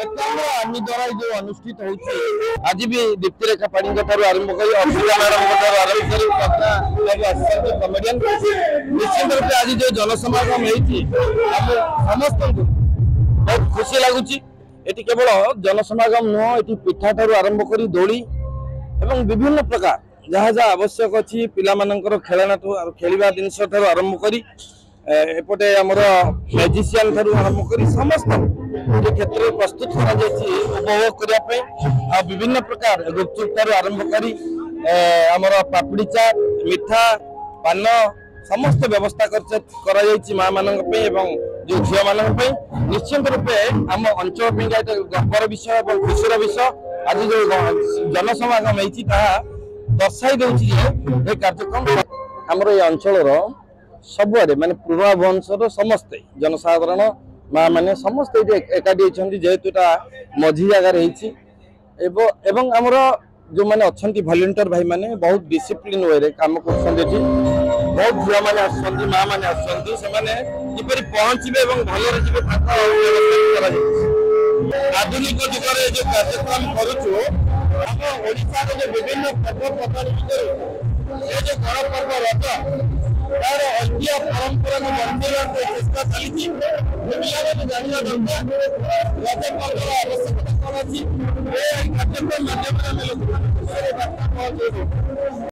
Army द्वारा जो अनुष्ठित होती आज भी दीप्ति रेखा पाणी आरंभ कर अर्पिता मैडम आरंभ कर कमेडियन निश्चित रूप आज जो जनसमागम समस्त बहुत खुशी लगुच ये केवल जनसमागम नुह ये पिठा ठार आरंभ कर दोली एवं विभिन्न प्रकार जहाँ जहाँ आवश्यक अच्छी पिला खेलना खेलवा जिनस ठार आरंभ कर एपटे आमर मैजिशियन ठार आरंभ कर समस्त क्षेत्र में प्रस्तुत उपभोग करने विभिन्न प्रकार गुपचुप ठार आरंभ कर आमर पापड़ी चाट मिठा पान समस्त व्यवस्था कर माँ मान जो झील मान निश्चित रूपे आम अंचल गर्वर विषय और खुशीर विषय आज जो जनसमागम होता दर्शाई दे कार्यक्रम आमर ये अंचल सबुआरे माने पूर्वा वंशर समस्ते जनसाधारण माँ मैंने समस्त एकाठी होती जेहेतु मझी जगार एवं आमर जो मैंने अच्छा भलेंटियर भाई मैंने बहुत डिसिप्लिन वे काम कर बहुत झील मैंने आसुँच माँ मैंने आसपर पहुँचे भलरे आधुनिक जुगे जो कार्यक्रम करुचु आम ओडिशार जो विभिन्न पर्वपर्वाणी भितर जो गण पर्व रज तार ऐतिह्य परंपरा को बंधेवा चेष्टा चली जानवा दरकार रज पर्वर आवश्यकता कौन अच्छी कार्यक्रम माध्यम लोक पहुंचे।